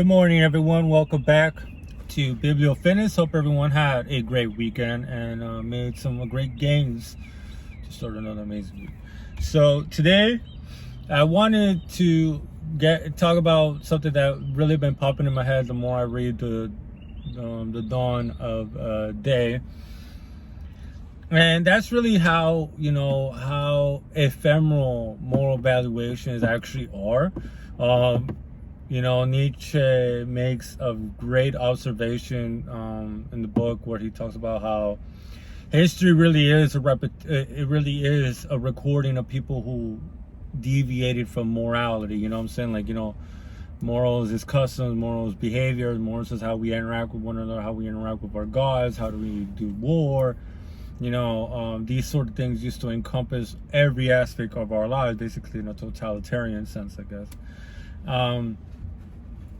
Good morning, everyone. Welcome back to Fitness. Hope everyone had a great weekend and made some great gains to start another amazing week. So today, I wanted to talk about something that really been popping in my head the more I read the dawn of day, and that's really how ephemeral moral valuations actually are. Nietzsche makes a great observation in the book where he talks about how history really is a recording of people who deviated from morality. You know what I'm saying? Morals is customs, morals behavior, morals is how we interact with one another, how we interact with our gods, how do we do war. These sort of things used to encompass every aspect of our lives, basically in a totalitarian sense, I guess.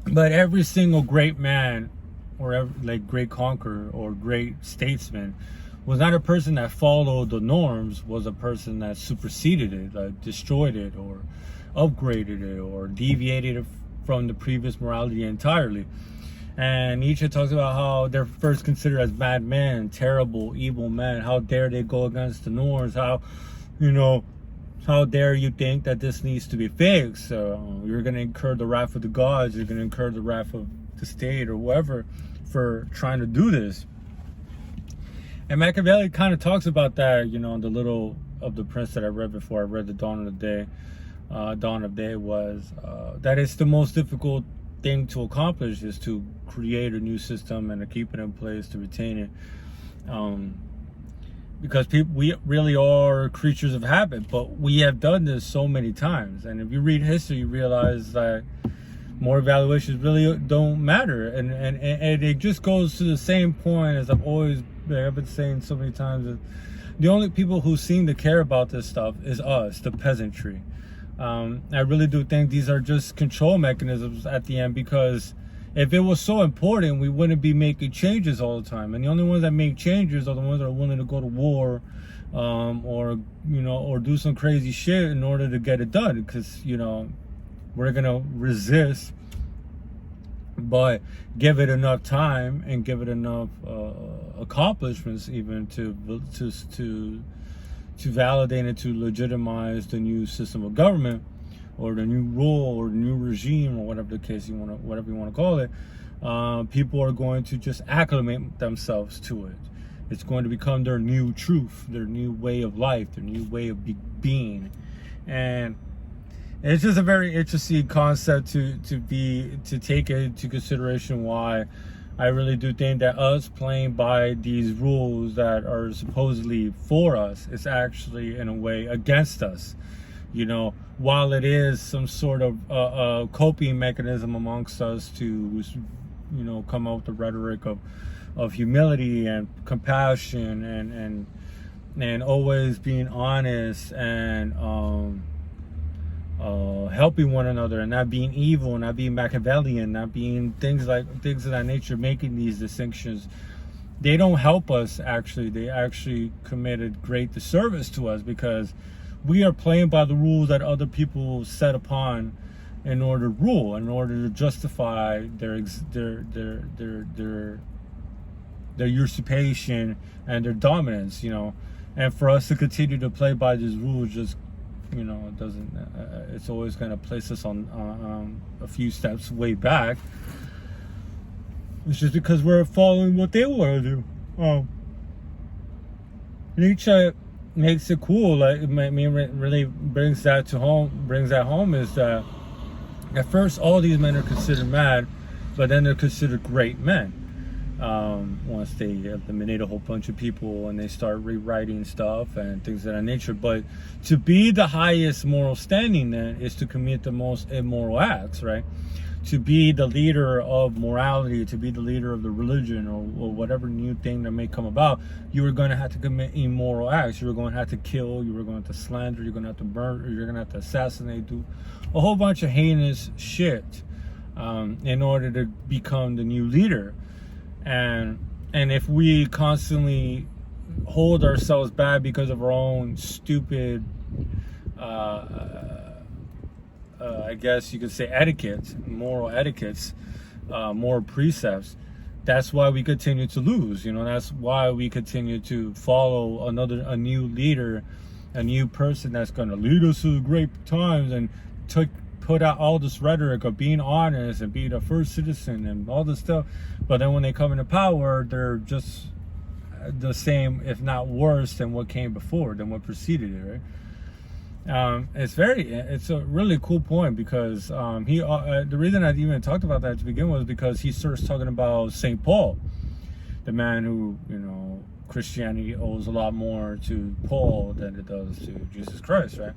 But every single great man, or great conqueror or great statesman, was not a person that followed the norms, was a person that superseded it, destroyed it, or upgraded it, or deviated it from the previous morality entirely. And Nietzsche talks about how they're first considered as madmen, terrible, evil men. How dare they go against the norms? How dare you think that this needs to be fixed? You're going to incur the wrath of the gods. You're going to incur the wrath of the state or whoever for trying to do this. And Machiavelli kind of talks about that, the Little of the Prince that I read before I read the Dawn of Day. Dawn of Day was that it's the most difficult thing to accomplish is to create a new system and to keep it in place, to retain it. Because we really are creatures of habit, but we have done this so many times. And if you read history, you realize that moral evaluations really don't matter. And it just goes to the same point as I've been saying so many times. That the only people who seem to care about this stuff is us, the peasantry. I really do think these are just control mechanisms at the end, because if it was so important, we wouldn't be making changes all the time. And the only ones that make changes are the ones that are willing to go to war, or do some crazy shit in order to get it done. Because, we're going to resist, but give it enough time and give it enough accomplishments even to validate and to legitimize the new system of government, or the new rule, or the new regime, or whatever the case whatever you want to call it. People are going to just acclimate themselves to it. It's going to become their new truth, their new way of life, their new way of being. And it's just a very interesting concept to take into consideration. Why I really do think that us playing by these rules that are supposedly for us is actually in a way against us. While it is some sort of coping mechanism amongst us to, come up with the rhetoric of humility and compassion and always being honest and helping one another, and not being evil, and not being Machiavellian, not being things of that nature, making these distinctions, they don't help us. Actually, they actually committed great disservice to us, because we are playing by the rules that other people set upon in order to rule, in order to justify their usurpation and their dominance. And for us to continue to play by these rules, just it doesn't. It's always going to place us on a few steps way back. It's just because we're following what they want to do. Nietzsche makes it cool. Really brings that home is that at first all these men are considered mad, but then they're considered great men. Once they eliminate a whole bunch of people and they start rewriting stuff and things of that nature. But to be the highest moral standing then is to commit the most immoral acts, right? To be the leader of morality, to be the leader of the religion, or whatever new thing that may come about, you are going to have to commit immoral acts. You're going to have to kill, you are going to slander, you're going to have to murder, you're going to have to assassinate, do a whole bunch of heinous shit in order to become the new leader. And if we constantly hold ourselves back because of our own stupid I guess you could say etiquette, moral etiquettes, more precepts, that's why we continue to lose. That's why we continue to follow a new leader, a new person that's going to lead us to great times, and put out all this rhetoric of being honest and being a first citizen and all this stuff. But then when they come into power, they're just the same, if not worse, than what came before, than what preceded it, right? It's a really cool point, because the reason I even talked about that to begin with was because he starts talking about St. Paul, the man who, Christianity owes a lot more to Paul than it does to Jesus Christ, right?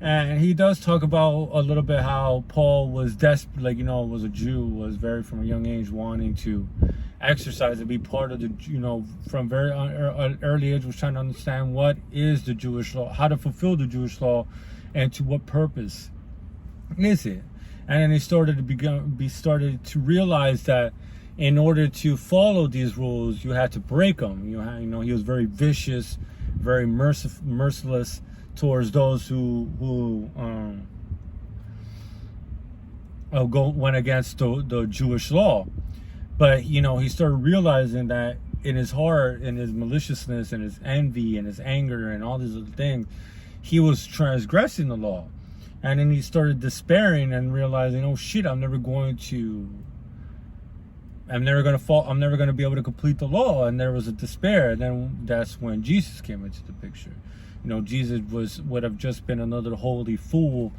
And he does talk about a little bit how Paul was desperate, was a Jew, was very from a young age wanting to exercise and be part of the, from very early age was trying to understand what is the Jewish law, how to fulfill the Jewish law, and to what purpose is it. And then he started to realize that in order to follow these rules, you had to break them. He was very vicious, very merciless towards those who went against the Jewish law. But he started realizing that in his heart, in his maliciousness, and his envy, and his anger, and all these other things, he was transgressing the law. And then he started despairing and realizing, oh shit, I'm never going to be able to complete the law. And there was a despair. And then that's when Jesus came into the picture. Jesus would have just been another holy fool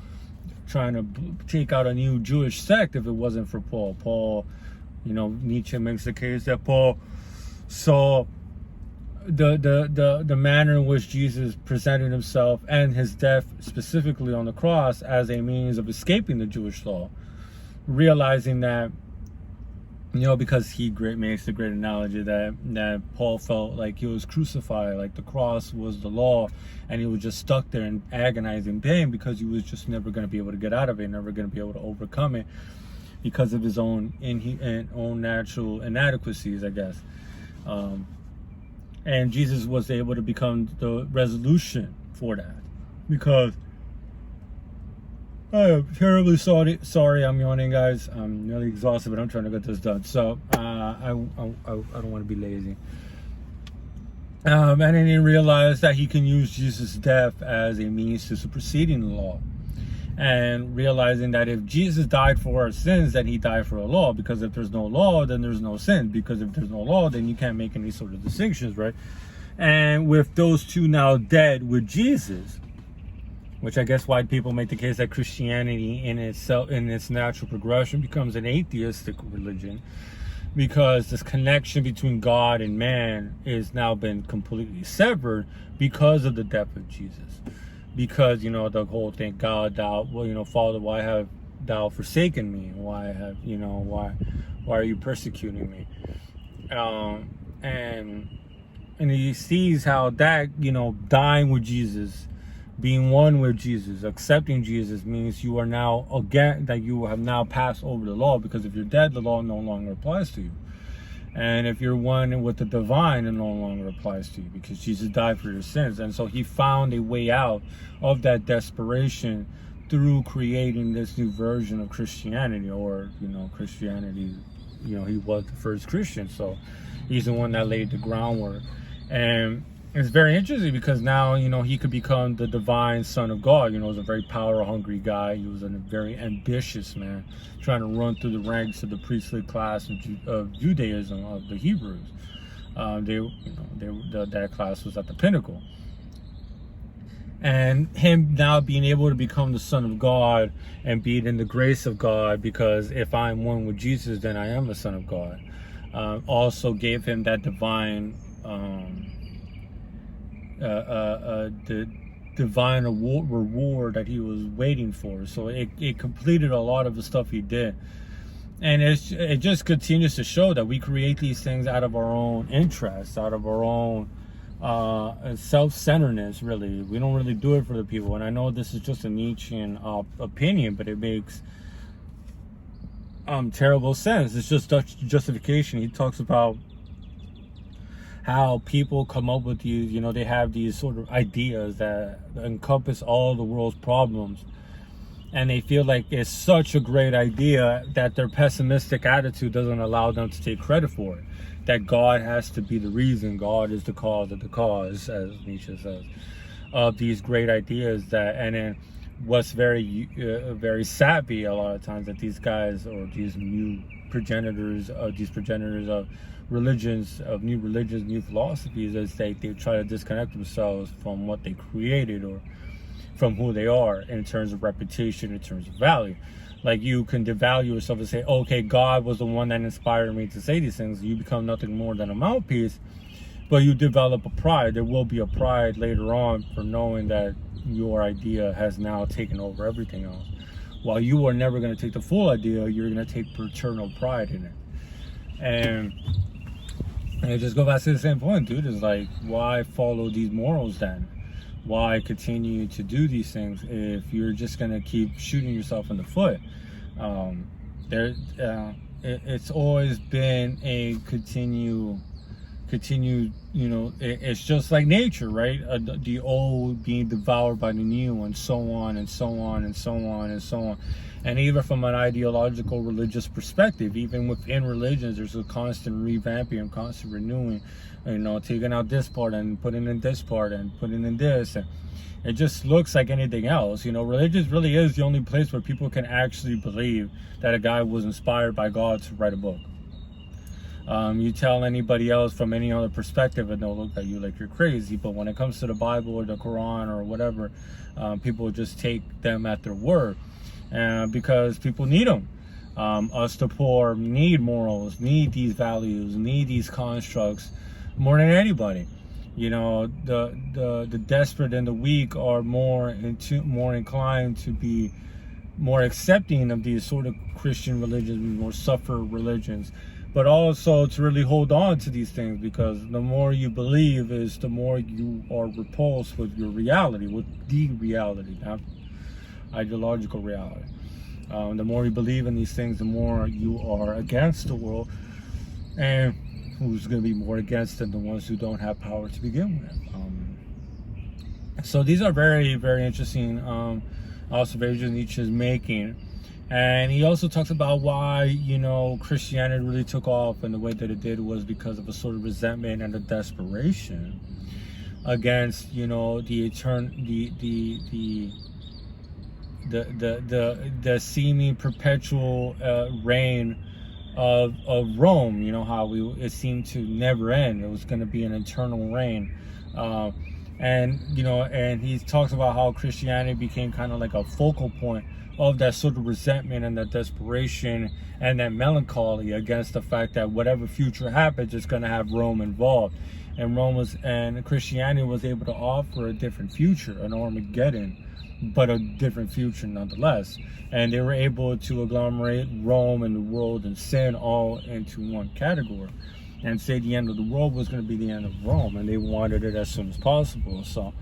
trying to take out a new Jewish sect if it wasn't for Paul. Nietzsche makes the case that Paul saw the manner in which Jesus presented himself and his death specifically on the cross as a means of escaping the Jewish law, realizing that, because he makes the great analogy that Paul felt like he was crucified, like the cross was the law, and he was just stuck there in agonizing pain because he was just never going to be able to get out of it, never going to be able to overcome it because of his own natural inadequacies, I guess. And Jesus was able to become the resolution for that, because I am terribly sorry I'm yawning, guys. I'm nearly exhausted, but I'm trying to get this done. So I don't want to be lazy. And then he realized that he can use Jesus' death as a means to superseding the law, and realizing that if Jesus died for our sins, then he died for a law, because if there's no law, then there's no sin, because if there's no law, then you can't make any sort of distinctions, right? And with those two now dead with Jesus, which I guess why people make the case that Christianity in its natural progression becomes an atheistic religion, because this connection between God and man is now been completely severed because of the death of Jesus. Because, the whole thing, God, Father, why have thou forsaken me? Why are you persecuting me? And he sees how that, dying with Jesus, being one with Jesus, accepting Jesus, means you are now, again, that you have now passed over the law, because if you're dead, the law no longer applies to you. And if you're one with the divine, it no longer applies to you, because Jesus died for your sins. And so he found a way out of that desperation through creating this new version of Christianity, or, Christianity, he was the first Christian. So he's the one that laid the groundwork. And it's very interesting, because now, he could become the divine son of God. He was a very power-hungry guy. He was a very ambitious man, trying to run through the ranks of the priestly class of Judaism, of the Hebrews. That class was at the pinnacle. And him now being able to become the son of God and being in the grace of God, because if I'm one with Jesus, then I am the son of God, also gave him that divine the divine reward that he was waiting for. So it completed a lot of the stuff he did. And it just continues to show that we create these things out of our own interests, out of our own self-centeredness, really. We don't really do it for the people. And I know this is just a Nietzschean opinion, but it makes terrible sense. It's just justification. He talks about how people come up with these, they have these sort of ideas that encompass all the world's problems. and they feel like it's such a great idea that their pessimistic attitude doesn't allow them to take credit for it. That God has to be the reason, God is the cause of the cause, as Nietzsche says, of these great ideas. That, and then what's very savvy a lot of times, that these guys, or these new progenitors of religions, of new religions, new philosophies, is they try to disconnect themselves from what they created, or from who they are in terms of reputation, in terms of value. Like, you can devalue yourself and say, okay, God was the one that inspired me to say these things. You become nothing more than a mouthpiece, but you develop a pride. There will be a pride later on for knowing that your idea has now taken over everything else. While you are never going to take the full idea, you're going to take paternal pride in it. And it just goes back to the same point, dude. Is like, why follow these morals then? Why continue to do these things if you're just going to keep shooting yourself in the foot? It's always been a continued, it's just like nature, right? The old being devoured by the new, and so on and so on and so on and so on. And even from an ideological religious perspective, even within religions, there's a constant revamping and constant renewing, taking out this part and putting in this part and putting in this. And it just looks like anything else. Religion really is the only place where people can actually believe that a guy was inspired by God to write a book. You tell anybody else from any other perspective and they'll look at you like you're crazy. But when it comes to the Bible or the Quran or whatever, people just take them at their word, because people need them. Us the poor need morals, need these values, need these constructs more than anybody. The desperate and the weak are more inclined to be more accepting of these sort of Christian religions, more suffer religions, but also to really hold on to these things, because the more you believe is the more you are repulsed with your reality, with the reality, not ideological reality. The more you believe in these things, the more you are against the world. And who's going to be more against than the ones who don't have power to begin with? So these are very, very interesting observations Nietzsche is making. And he also talks about why, Christianity really took off in the way that it did was because of a sort of resentment and a desperation against, the seeming perpetual reign of Rome. How it seemed to never end. It was going to be an eternal reign. And he talks about how Christianity became kind of like a focal point of that sort of resentment and that desperation and that melancholy against the fact that whatever future happens, it's going to have Rome involved. And Christianity was able to offer a different future, an Armageddon, but a different future nonetheless. And they were able to agglomerate Rome and the world and sin all into one category, and say the end of the world was going to be the end of Rome, and they wanted it as soon as possible. So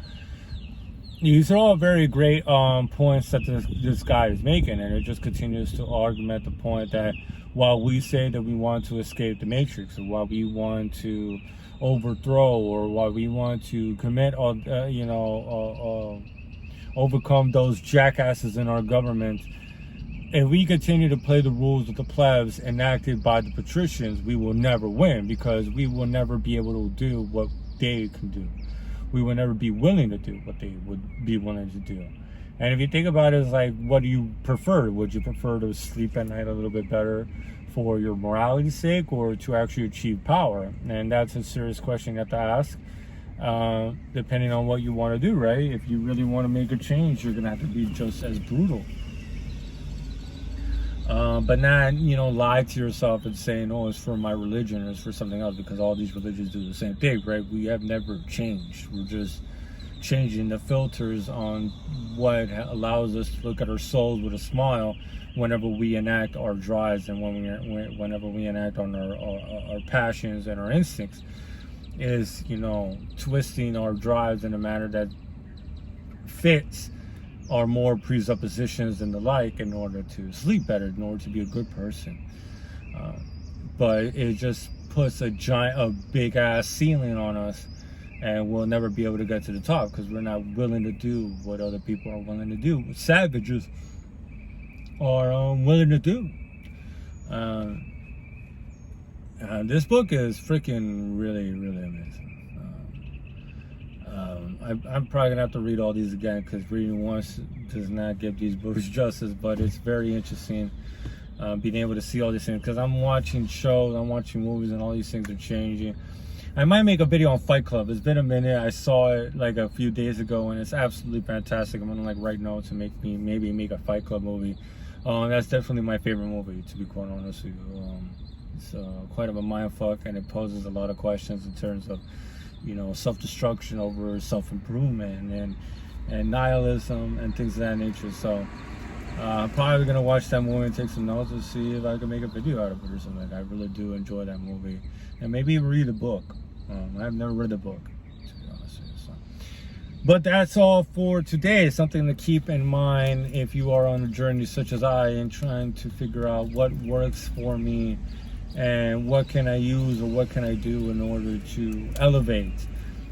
these are all very great points that this guy is making, and it just continues to argument the point that while we say that we want to escape the matrix, or while we want to overthrow, or while we want to commit, overcome those jackasses in our government, if we continue to play the rules of the plebs enacted by the patricians, we will never win, because we will never be able to do what they can do. We will never be willing to do what they would be willing to do. And if you think about it, it's like, what do you prefer? Would you prefer to sleep at night a little bit better for your morality's sake, or to actually achieve power? And that's a serious question you have to ask, depending on what you want to do, right? If you really want to make a change, you're going to have to be just as brutal. But not, lie to yourself and saying, oh, it's for my religion, or it's for something else, because all these religions do the same thing, right? We have never changed. We're just changing the filters on what allows us to look at our souls with a smile whenever we enact our drives, and whenever we enact on our passions and our instincts, is, twisting our drives in a manner that fits our more presuppositions and the like, in order to sleep better, in order to be a good person. But it just puts a big ass ceiling on us, and we'll never be able to get to the top, because we're not willing to do what other people are willing to do. Savages are willing to do. This book is freaking really amazing. I'm probably gonna have to read all these again, because reading once does not give these books justice, but it's very interesting being able to see all these things, because I'm watching shows, I'm watching movies, and all these things are changing. I might make a video on Fight Club. It's been a minute. I saw it like a few days ago, and it's absolutely fantastic. I'm gonna like write notes and maybe make a Fight Club movie. That's definitely my favorite movie, to be quite honest with you. It's quite of a mindfuck, and it poses a lot of questions in terms of, you know, self-destruction over self-improvement and nihilism and things of that nature. So I'm probably gonna watch that movie and take some notes and see if I can make a video out of it or something. I really do enjoy that movie, and maybe read a book. I've never read the book, to be honest with you. So. But that's all for today. Something to keep in mind if you are on a journey such as I, and trying to figure out what works for me and what can I use or what can I do in order to elevate.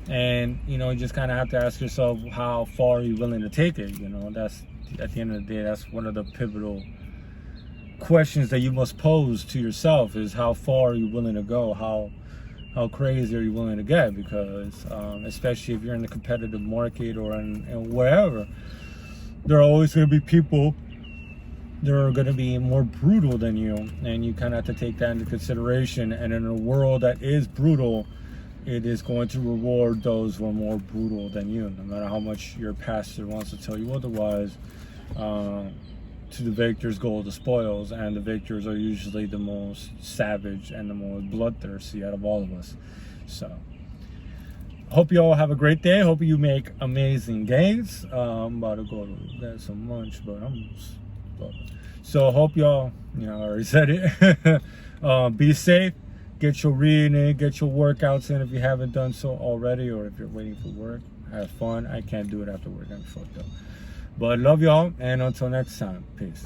And, you know, you just kind of have to ask yourself, how far are you willing to take it? You know, that's, at the end of the day, that's one of the pivotal questions that you must pose to yourself, is how far are you willing to go? How crazy are you willing to get? Because especially if you're in the competitive market or in wherever, there are always going to be people that are going to be more brutal than you, and you kind of have to take that into consideration. And in a world that is brutal, it is going to reward those who are more brutal than you, no matter how much your pastor wants to tell you otherwise. To the victors go the spoils, and the victors are usually the most savage and the most bloodthirsty out of all of us. So hope you all have a great day. Hope you make amazing gains. I'm about to go to get some lunch, but so hope y'all, you know, I already said it. Be safe, get your reading in, get your workouts in if you haven't done so already, or if you're waiting for work. Have fun. I can't do it after work. I'm fucked up. But love y'all, and until next time, peace.